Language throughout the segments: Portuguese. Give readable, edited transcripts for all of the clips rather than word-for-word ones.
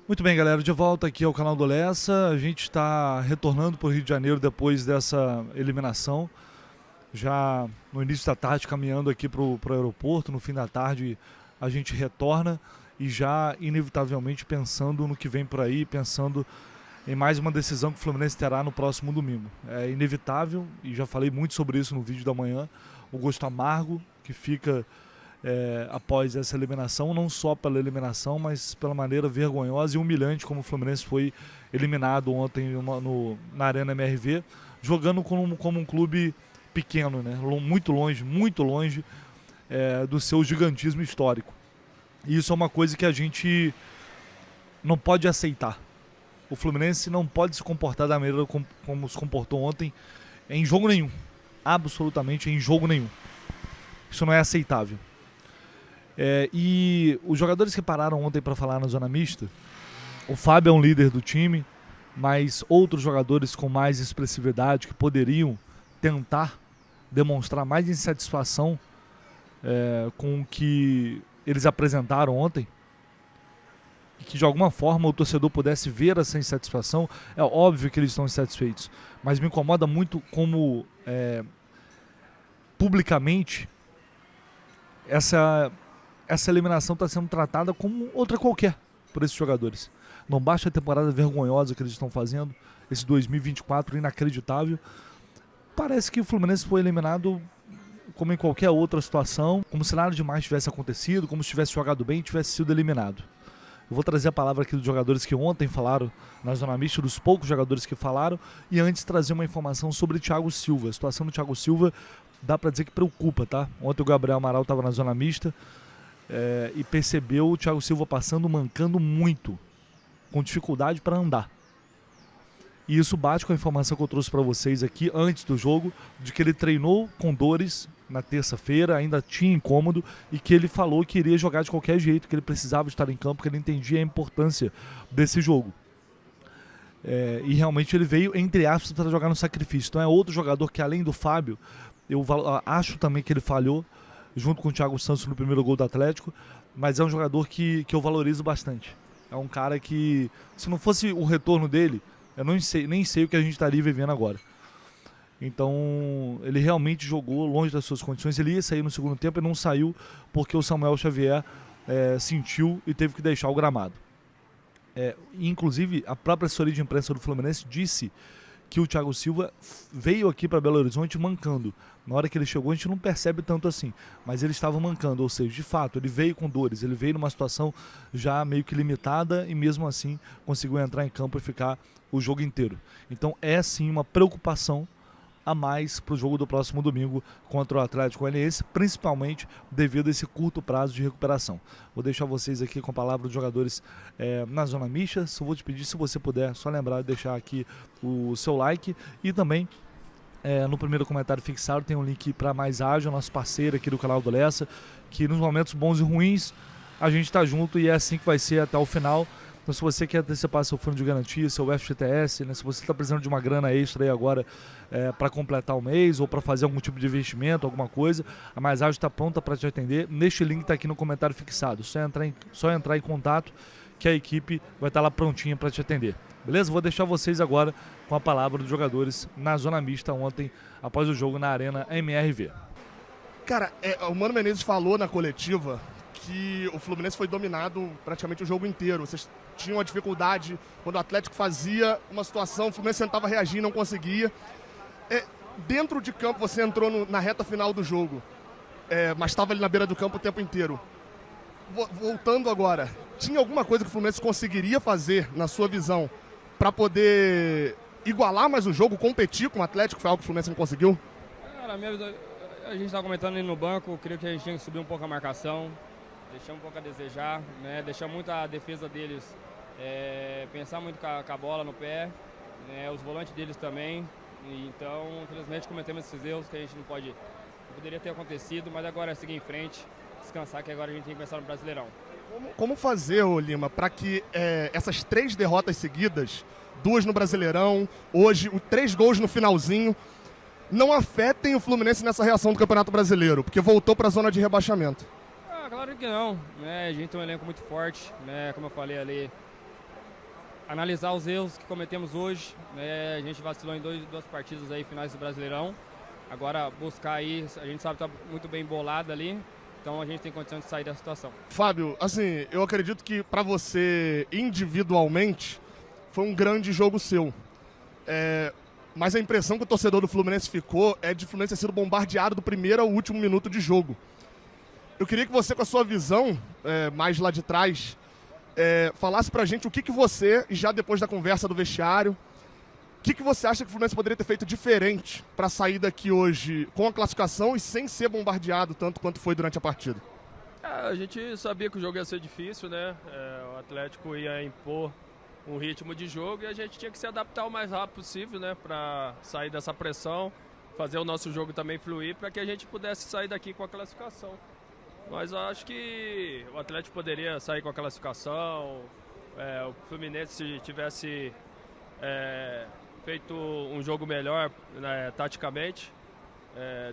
Muito bem, galera, de volta aqui ao canal do Lessa. A gente está retornando para o Rio de Janeiro depois dessa eliminação. Já no início da tarde, caminhando aqui para o aeroporto. No fim da tarde, a gente retorna e já, inevitavelmente, pensando no que vem por aí, pensando em mais uma decisão que o Fluminense terá no próximo domingo. É inevitável, e já falei muito sobre isso no vídeo da manhã, o gosto amargo que fica após essa eliminação, não só pela eliminação, mas pela maneira vergonhosa e humilhante como o Fluminense foi eliminado ontem na Arena MRV, jogando como um clube pequeno, né? Muito longe do seu gigantismo histórico. E isso é uma coisa que a gente não pode aceitar. O Fluminense não pode se comportar da maneira como se comportou ontem em jogo nenhum. Absolutamente em jogo nenhum. Isso não é aceitável. E os jogadores que pararam ontem para falar na zona mista, o Fábio é um líder do time, mas outros jogadores com mais expressividade que poderiam tentar demonstrar mais insatisfação com o que eles apresentaram ontem, e que de alguma forma o torcedor pudesse ver essa insatisfação. É óbvio que eles estão insatisfeitos, mas me incomoda muito como publicamente essa eliminação está sendo tratada como outra qualquer por esses jogadores. Não basta a temporada vergonhosa que eles estão fazendo, esse 2024 inacreditável. Parece que o Fluminense foi eliminado como em qualquer outra situação, como se nada demais tivesse acontecido, como se tivesse jogado bem e tivesse sido eliminado. Eu vou trazer a palavra aqui dos jogadores que ontem falaram na zona mista, dos poucos jogadores que falaram, e antes trazer uma informação sobre Thiago Silva. A situação do Thiago Silva dá para dizer que preocupa, tá? Ontem o Gabriel Amaral estava na zona mista e percebeu o Thiago Silva passando, mancando muito, com dificuldade para andar. E isso bate com a informação que eu trouxe para vocês aqui antes do jogo, de que ele treinou com dores na terça-feira, ainda tinha incômodo, e que ele falou que iria jogar de qualquer jeito, que ele precisava estar em campo, que ele entendia a importância desse jogo. E realmente ele veio, entre aspas, para jogar no sacrifício. Então é outro jogador que, além do Fábio, eu acho também que ele falhou, junto com o Thiago Santos no primeiro gol do Atlético, mas é um jogador que eu valorizo bastante. É um cara que, se não fosse o retorno dele, eu nem sei o que a gente estaria vivendo agora. Então, ele realmente jogou longe das suas condições. Ele ia sair no segundo tempo e não saiu porque o Samuel Xavier sentiu e teve que deixar o gramado. Inclusive, a própria assessoria de imprensa do Fluminense disse que o Thiago Silva veio aqui para Belo Horizonte mancando. Na hora que ele chegou, a gente não percebe tanto assim, mas ele estava mancando, ou seja, de fato, ele veio com dores, ele veio numa situação já meio que limitada e mesmo assim conseguiu entrar em campo e ficar o jogo inteiro. Então é sim uma preocupação a mais para o jogo do próximo domingo contra o Atlético Goianiense, principalmente devido a esse curto prazo de recuperação. Vou deixar vocês aqui com a palavra dos jogadores na zona mista. Só vou te pedir, se você puder, só lembrar de deixar aqui o seu like e também no primeiro comentário fixado tem um link para Mais Ágil, nosso parceiro aqui do canal do Lessa, que nos momentos bons e ruins a gente está junto e é assim que vai ser até o final. Então, se você quer antecipar seu fundo de garantia, seu FGTS, né, se você está precisando de uma grana extra aí agora para completar o mês ou para fazer algum tipo de investimento, alguma coisa, a Mais Ágil está pronta para te atender. Neste link está aqui no comentário fixado. Só entrar em contato que a equipe vai estar lá prontinha para te atender. Beleza? Vou deixar vocês agora com a palavra dos jogadores na zona mista ontem, após o jogo na Arena MRV. Cara, o Mano Menezes falou na coletiva que o Fluminense foi dominado praticamente o jogo inteiro. Vocês tinham uma dificuldade quando o Atlético fazia uma situação, o Fluminense tentava reagir, não conseguia. Dentro de campo você entrou na reta final do jogo, mas estava ali na beira do campo o tempo inteiro. Voltando agora, tinha alguma coisa que o Fluminense conseguiria fazer, na sua visão, para poder igualar mais o jogo, competir com o Atlético, foi algo que o Fluminense não conseguiu? Na minha visão, a gente estava comentando ali no banco, eu creio que a gente tinha que subir um pouco a marcação, deixar um pouco a desejar, né? Deixar muito a defesa deles, pensar muito com a bola no pé, né? Os volantes deles também. Então, infelizmente, cometemos esses erros que a gente não poderia ter acontecido, mas agora é seguir em frente, descansar, que agora a gente tem que pensar no Brasileirão. Como fazer, Lima, para que essas 3 derrotas seguidas, 2 no Brasileirão, hoje 3 gols no finalzinho, não afetem o Fluminense nessa reação do Campeonato Brasileiro, porque voltou para a zona de rebaixamento? Claro que não, né? A gente tem um elenco muito forte, né? Como eu falei ali, analisar os erros que cometemos hoje, né? A gente vacilou em duas partidas aí finais do Brasileirão. Agora buscar aí, a gente sabe que tá muito bem bolado ali, então a gente tem condição de sair da situação. Fábio, assim, eu acredito que para você individualmente foi um grande jogo seu. Mas a impressão que o torcedor do Fluminense ficou é de o Fluminense ter sido bombardeado do primeiro ao último minuto de jogo. Eu queria que você, com a sua visão, mais lá de trás, falasse pra gente o que você, já depois da conversa do vestiário, o que você acha que o Fluminense poderia ter feito diferente para sair daqui hoje com a classificação e sem ser bombardeado tanto quanto foi durante a partida? A gente sabia que o jogo ia ser difícil, né? O Atlético ia impor um ritmo de jogo e a gente tinha que se adaptar o mais rápido possível, né? Para sair dessa pressão, fazer o nosso jogo também fluir para que a gente pudesse sair daqui com a classificação. Mas eu acho que o Atlético poderia sair com a classificação, o Fluminense, se tivesse feito um jogo melhor, né, taticamente,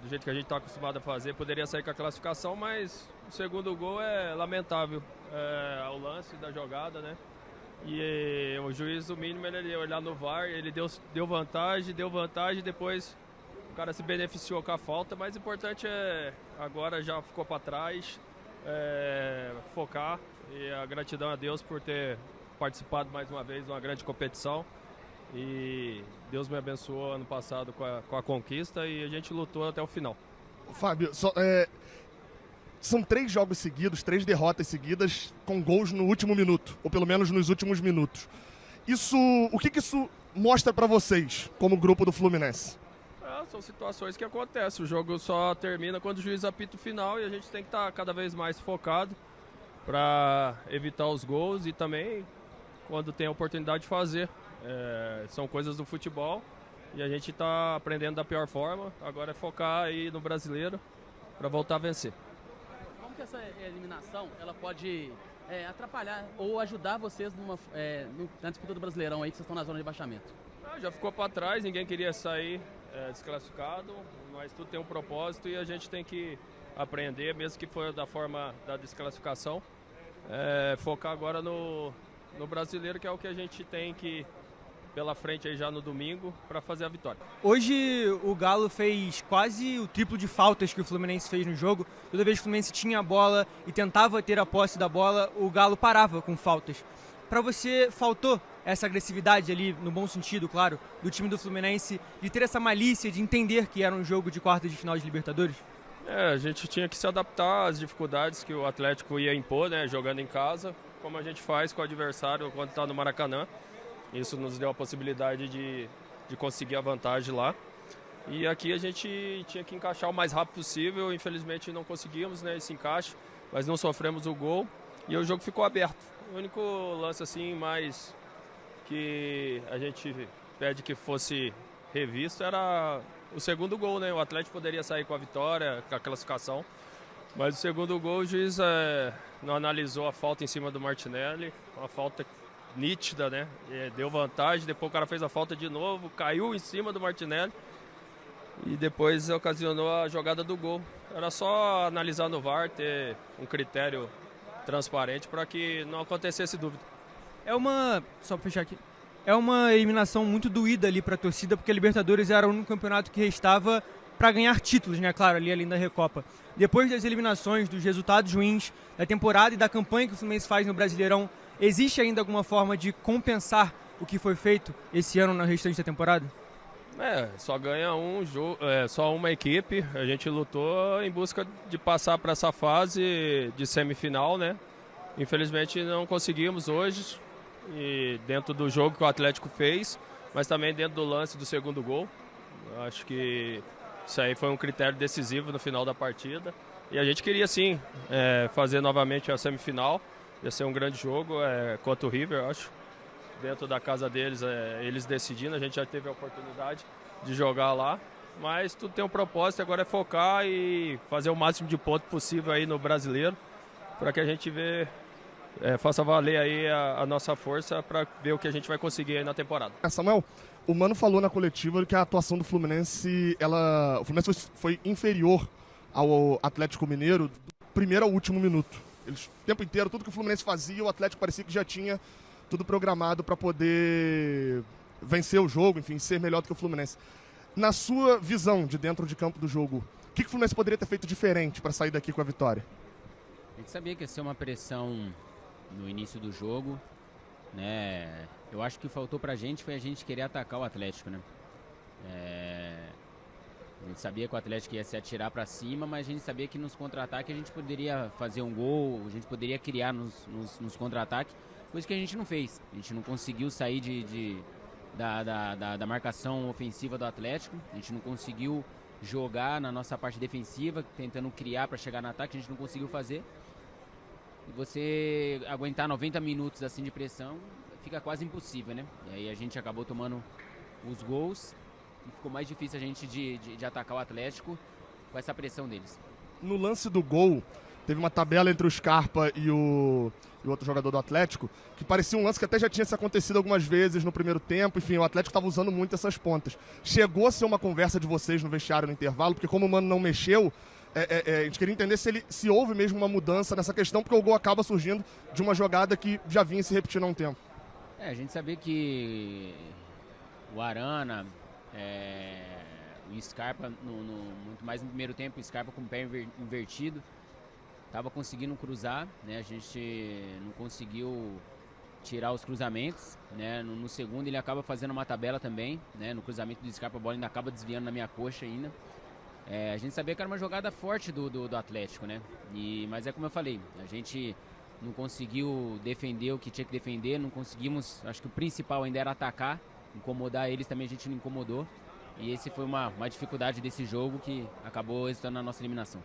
do jeito que a gente está acostumado a fazer, poderia sair com a classificação, mas o segundo gol é lamentável, o lance da jogada, né? E o juiz, o mínimo, ele ia olhar no VAR, ele deu vantagem, depois o cara se beneficiou com a falta, mas o importante agora já ficou para trás, focar, e a gratidão a Deus por ter participado mais uma vez de uma grande competição. E Deus me abençoou ano passado com a conquista e a gente lutou até o final. Fábio, são 3 jogos seguidos, 3 derrotas seguidas com gols no último minuto, ou pelo menos nos últimos minutos. O que isso mostra para vocês, como grupo do Fluminense? São situações que acontecem. O jogo só termina quando o juiz apita o final e a gente tem que estar cada vez mais focado para evitar os gols e também quando tem a oportunidade de fazer. São coisas do futebol e a gente está aprendendo da pior forma. Agora é focar aí no brasileiro para voltar a vencer. Como que essa eliminação ela pode atrapalhar ou ajudar vocês na disputa do Brasileirão aí, que vocês estão na zona de rebaixamento? Já ficou para trás, ninguém queria sair desclassificado, mas tudo tem um propósito e a gente tem que aprender, mesmo que for da forma da desclassificação, focar agora no brasileiro, que é o que a gente tem que pela frente aí já no domingo para fazer a vitória. Hoje o Galo fez quase o triplo de faltas que o Fluminense fez no jogo. Toda vez que o Fluminense tinha a bola e tentava ter a posse da bola, o Galo parava com faltas. Para você, faltou essa agressividade ali, no bom sentido, claro, do time do Fluminense, de ter essa malícia, de entender que era um jogo de quarta de final de Libertadores? A gente tinha que se adaptar às dificuldades que o Atlético ia impor, né, jogando em casa, como a gente faz com o adversário quando está no Maracanã. Isso nos deu a possibilidade de conseguir a vantagem lá. E aqui a gente tinha que encaixar o mais rápido possível. Infelizmente não conseguimos, né, esse encaixe, mas não sofremos o gol e o jogo ficou aberto. O único lance assim mais que a gente pede que fosse revisto era o segundo gol, né? O Atlético poderia sair com a vitória, com a classificação, mas o segundo gol o juiz não analisou a falta em cima do Martinelli, uma falta nítida, né? Deu vantagem, depois o cara fez a falta de novo, caiu em cima do Martinelli e depois ocasionou a jogada do gol. Era só analisar no VAR, ter um critério transparente para que não acontecesse dúvida. Só pra fechar aqui, é uma eliminação muito doída ali pra torcida, porque a Libertadores era o único campeonato que restava para ganhar títulos, né? Claro, ali além da Recopa. Depois das eliminações, dos resultados ruins da temporada e da campanha que o Fluminense faz no Brasileirão, existe ainda alguma forma de compensar o que foi feito esse ano no restante da temporada? Só ganha um jogo, só uma equipe. A gente lutou em busca de passar para essa fase de semifinal, né? Infelizmente não conseguimos hoje, e dentro do jogo que o Atlético fez, mas também dentro do lance do segundo gol. Acho que isso aí foi um critério decisivo no final da partida. E a gente queria sim fazer novamente a semifinal. Ia ser um grande jogo contra o River, acho. Dentro da casa deles, eles decidindo, a gente já teve a oportunidade de jogar lá. Mas tudo tem um propósito, agora é focar e fazer o máximo de pontos possível aí no brasileiro, para que a gente faça valer aí a nossa força para ver o que a gente vai conseguir aí na temporada. Samuel, o Mano falou na coletiva que a atuação do Fluminense, o Fluminense foi inferior ao Atlético Mineiro do primeiro ao último minuto. O tempo inteiro, tudo que o Fluminense fazia, o Atlético parecia que já tinha tudo programado para poder vencer o jogo, enfim, ser melhor do que o Fluminense. Na sua visão de dentro de campo do jogo, o que o Fluminense poderia ter feito diferente para sair daqui com a vitória? A gente sabia que ia ser uma pressão no início do jogo, né? Eu acho que o que faltou pra gente foi a gente querer atacar o Atlético, né? A gente sabia que o Atlético ia se atirar pra cima, mas a gente sabia que nos contra-ataques a gente poderia fazer um gol, a gente poderia criar nos contra-ataques, coisa que a gente não fez. A gente não conseguiu sair da marcação ofensiva do Atlético, a gente não conseguiu jogar na nossa parte defensiva, tentando criar para chegar no ataque, a gente não conseguiu fazer. E você aguentar 90 minutos assim de pressão fica quase impossível, né? E aí a gente acabou tomando os gols e ficou mais difícil a gente de atacar o Atlético com essa pressão deles. No lance do gol, teve uma tabela entre o Scarpa e o outro jogador do Atlético, que parecia um lance que até já tinha se acontecido algumas vezes no primeiro tempo. Enfim, o Atlético estava usando muito essas pontas. Chegou a ser uma conversa de vocês no vestiário no intervalo, porque como o Mano não mexeu, a gente queria entender se houve mesmo uma mudança nessa questão, porque o gol acaba surgindo de uma jogada que já vinha se repetindo há um tempo. A gente sabia que o Arana, o Scarpa, muito mais no primeiro tempo, o Scarpa com o pé invertido, estava conseguindo cruzar, né? A gente não conseguiu tirar os cruzamentos, né? No segundo ele acaba fazendo uma tabela também, né? No cruzamento do Scarpa a bola ainda acaba desviando na minha coxa ainda. A gente sabia que era uma jogada forte do Atlético, né? Mas é como eu falei, a gente não conseguiu defender o que tinha que defender, não conseguimos, acho que o principal ainda era atacar, incomodar eles também a gente não incomodou. E esse foi uma dificuldade desse jogo que acabou resultando na nossa eliminação.